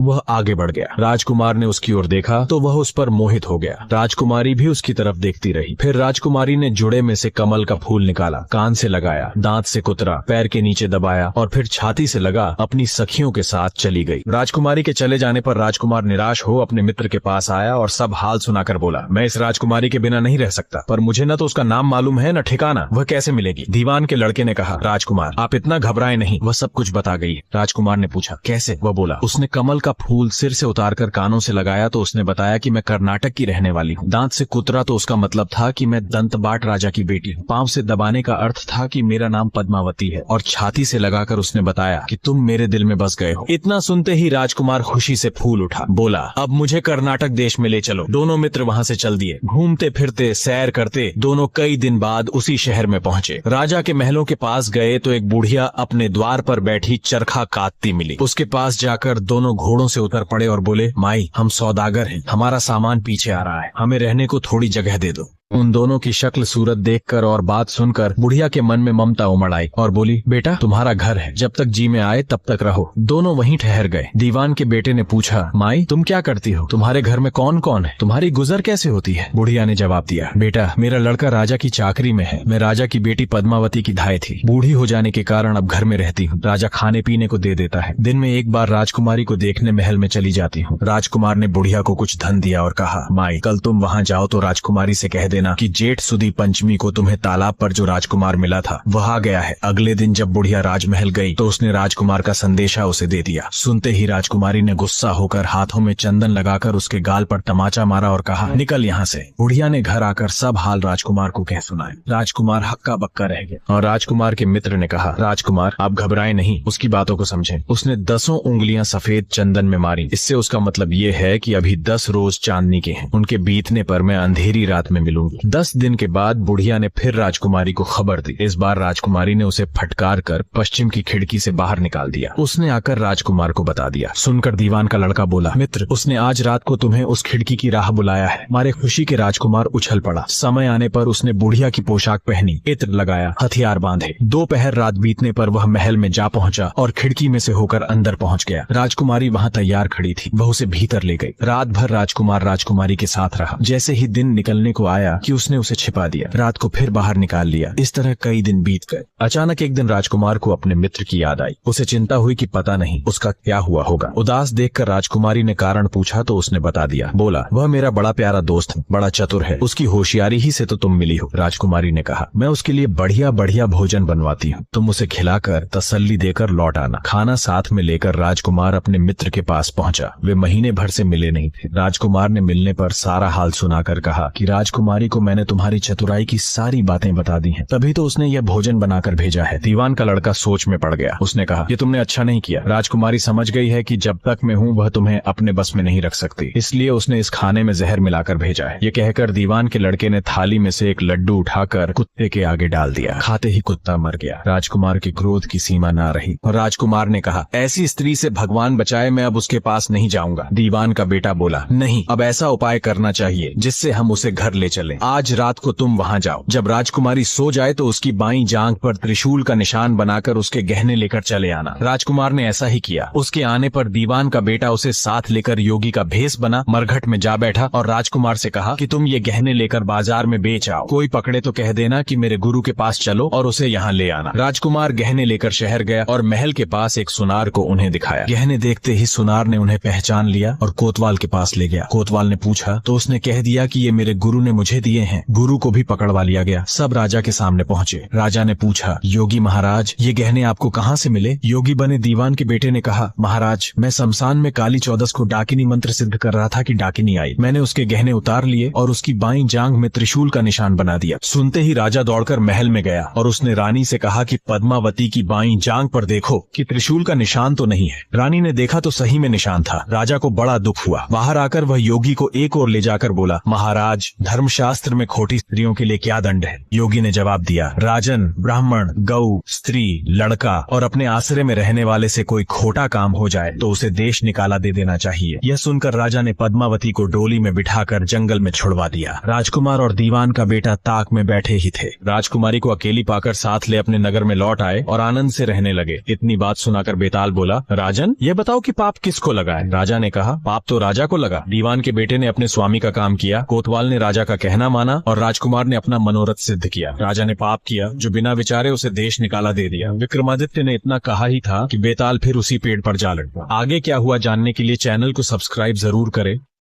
वह आगे बढ़ गया। राजकुमार ने उसकी ओर देखा तो वह उस पर मोहित हो गया। राजकुमारी भी उसकी तरफ देखती रही। फिर राजकुमारी ने जुड़े में से कमल का फूल निकाला, कान से लगाया, दांत से कुतरा, पैर के नीचे दबाया और फिर छाती से लगा अपनी सखियों के साथ चली गई। राजकुमारी के चले जाने पर राजकुमार निराश हो अपने मित्र के पास आया और सब हाल सुनाकर बोला, मैं इस राजकुमारी के बिना नहीं रह सकता, पर मुझे न तो उसका नाम मालूम है न ठिकाना, वह कैसे मिलेगी। दीवान के लड़के ने कहा, राजकुमार आप इतना घबराए नहीं, वह सब कुछ बता गई है। राजकुमार ने पूछा, कैसे। वह बोला, उसने कमल का फूल सिर से उतारकर कानों से लगाया तो उसने बताया कि मैं कर्नाटक की रहने वाली हूँ। दांत से कुतरा तो उसका मतलब था कि मैं दंतबाट राजा की बेटी हूँ। पांव से दबाने का अर्थ था कि मेरा नाम पद्मावती है। और छाती से लगाकर उसने बताया कि तुम मेरे दिल में बस गए हो। इतना सुनते ही राजकुमार खुशी से फूल उठा, बोला, अब मुझे कर्नाटक देश में ले चलो। दोनों मित्र वहाँ से चल दिए। घूमते फिरते सैर करते दोनों कई दिन बाद उसी शहर में पहुँचे। राजा के महलों के पास गए तो एक बुढ़िया अपने द्वार पर बैठी चरखा काटती मिली। उसके पास जाकर दोनों घोड़ों से उतर पड़े और बोले, माई हम सौदागर हैं, हमारा सामान पीछे आ रहा है, हमें रहने को थोड़ी जगह दे दो। उन दोनों की शक्ल सूरत देखकर और बात सुनकर बुढ़िया के मन में ममता उमड़ आई और बोली, बेटा तुम्हारा घर है, जब तक जी में आए तब तक रहो। दोनों वहीं ठहर गए। दीवान के बेटे ने पूछा, माई तुम क्या करती हो, तुम्हारे घर में कौन कौन है, तुम्हारी गुजर कैसे होती है। बुढ़िया ने जवाब दिया, बेटा मेरा लड़का राजा की चाकरी में है, मैं राजा की बेटी पद्मावती की धाय थी, बूढ़ी हो जाने के कारण अब घर में रहती हूँ। राजा खाने पीने को दे देता है, दिन में एक बार राजकुमारी को देखने महल में चली जाती हूँ। राजकुमार ने बुढ़िया को कुछ धन दिया और कहा, माई कल तुम वहाँ जाओ तो राजकुमारी से कह देना कि जेठ सुदी पंचमी को तुम्हें तालाब पर जो राजकुमार मिला था वह आ गया है। अगले दिन जब बुढ़िया राजमहल गई तो उसने राजकुमार का संदेशा उसे दे दिया। सुनते ही राजकुमारी ने गुस्सा होकर हाथों में चंदन लगाकर उसके गाल पर तमाचा मारा और कहा, निकल यहाँ से। बुढ़िया ने घर आकर सब हाल राजकुमार को कह सुनाए। राजकुमार हक्का बक्का रह गया और राजकुमार के मित्र ने कहा, राजकुमार आप घबराए नहीं, उसकी बातों को समझें। उसने 10 उंगलियां सफेद चंदन में मारी, इससे उसका मतलब ये है कि अभी 10 रोज चांदनी के हैं, उनके बीतने पर मैं अंधेरी रात में मिलूंगी। 10 दिन के बाद बुढ़िया ने फिर राजकुमारी को खबर दी। इस बार राजकुमारी ने उसे फटकार कर पश्चिम की खिड़की से बाहर निकाल दिया। उसने आकर राजकुमार को बता दिया। सुनकर दीवान का लड़का बोला, मित्र उसने आज रात को तुम्हें उस खिड़की की राह बुलाया है। मारे खुशी के राजकुमार उछल पड़ा। समय आने पर उसने बुढ़िया की पोशाक पहनी, इत्र लगाया, हथियार बांधे। दोपहर रात बीतने पर वह महल में जा पहुंचा और खिड़की में से होकर अंदर पहुंच गया। राजकुमारी वहां तैयार खड़ी थी, वह उसे भीतर ले गई। रात भर राजकुमार राजकुमारी के साथ रहा। जैसे ही दिन निकलने को आया कि उसने उसे छिपा दिया, रात को फिर बाहर निकाल लिया। इस तरह कई दिन बीत गए। अचानक एक दिन राजकुमार को अपने मित्र की याद आई। उसे चिंता हुई कि पता नहीं उसका क्या हुआ होगा। उदास देखकर राजकुमारी ने कारण पूछा तो उसने बता दिया। बोला, वह मेरा बड़ा प्यारा दोस्त है, बड़ा चतुर है, उसकी होशियारी ही से तो तुम मिली हो। राजकुमारी ने कहा, मैं उसके लिए बढ़िया बढ़िया भोजन बनवाती हूँ, तुम उसे खिलाकर तसल्ली देकर लौट आना। खाना साथ में लेकर राजकुमार अपने मित्र के पास पहुंचा। वे महीने भर से मिले नहीं थे। राजकुमार ने मिलने पर सारा हाल सुनाकर कहा कि राजकुमारी को मैंने तुम्हारी चतुराई की सारी बातें बता दी हैं, तभी तो उसने यह भोजन बनाकर भेजा है। दीवान का लड़का सोच में पड़ गया। उसने कहा, ये तुमने अच्छा नहीं किया। राजकुमारी समझ गई है कि जब तक मैं हूँ वह तुम्हें अपने बस में नहीं रख सकती, इसलिए उसने इस खाने में जहर मिलाकर भेजा है। ये कहकर दीवान के लड़के ने थाली में से एक लड्डू उठाकर कुत्ते के आगे डाल दिया। खाते ही कुत्ता मर गया। राजकुमार के क्रोध की सीमा ना रही और राजकुमार ने कहा, ऐसी स्त्री से भगवान बचाए, मैं अब उसके पास नहीं जाऊंगा। दीवान का बेटा बोला, नहीं, अब ऐसा उपाय करना चाहिए जिससे हम उसे घर ले चलें। आज रात को तुम वहां जाओ, जब राजकुमारी सो जाए तो उसकी बाईं जांघ पर त्रिशूल का निशान बनाकर उसके गहने लेकर चले आना। राजकुमार ने ऐसा ही किया। उसके आने पर दीवान का बेटा उसे साथ लेकर योगी का भेष बना, मरघट में जा बैठा और राजकुमार से कहा कि तुम ये गहने लेकर बाजार में बेच आओ। कोई पकड़े तो कह देना कि मेरे गुरु के पास चलो और उसे यहाँ ले आना। राजकुमार गहने लेकर शहर गया और महल के पास एक सुनार को उन्हें दिखाया। गहने देखते ही सुनार ने उन्हें पहचान लिया और कोतवाल के पास ले गया। कोतवाल ने पूछा तो उसने कह दिया कि ये मेरे गुरु ने मुझे दिए हैं। गुरु को भी पकड़वा लिया गया। सब राजा के सामने पहुंचे। राजा ने पूछा, योगी महाराज ये गहने आपको कहाँ से मिले? योगी बने दीवान के बेटे ने कहा, महाराज मैं शमशान में काली चौदस को डाकिनी मंत्र सिद्ध कर रहा था कि डाकिनी आई। मैंने उसके गहने उतार लिए और उसकी बाईं जांघ में त्रिशूल का निशान बना दिया। सुनते ही राजा दौड़कर महल में गया और उसने रानी से कहा कि पद्मावती की बाईं जांघ पर देखो कि त्रिशूल का निशान तो नहीं है। रानी ने देखा तो सही में निशान था। राजा को बड़ा दुख हुआ। बाहर आकर वह योगी को एक ओर ले जाकर बोला, महाराज धर्मशास्त्र शास्त्र में खोटी स्त्रियों के लिए क्या दंड है? योगी ने जवाब दिया, राजन, ब्राह्मण, गौ, स्त्री, लड़का और अपने आश्रय में रहने वाले से कोई खोटा काम हो जाए तो उसे देश निकाला दे देना चाहिए। यह सुनकर राजा ने पद्मावती को डोली में बिठाकर जंगल में छुड़वा दिया। राजकुमार और दीवान का बेटा ताक में बैठे ही थे। राजकुमारी को अकेली पाकर साथ ले अपने नगर में लौट आए और आनंद से रहने लगे। इतनी बात सुनाकर बेताल बोला, राजन, ये बताओ कि पाप किसको लगा है? राजा ने कहा, पाप तो राजा को लगा। दीवान के बेटे ने अपने स्वामी का काम किया, कोतवाल ने राजा का कहना माना और राजकुमार ने अपना मनोरथ सिद्ध किया। राजा ने पाप किया जो बिना विचारे उसे देश निकाला दे दिया। विक्रमादित्य ने इतना कहा ही था कि बेताल फिर उसी पेड़ पर जा लगा। आगे क्या हुआ जानने के लिए चैनल को सब्सक्राइब जरूर करें।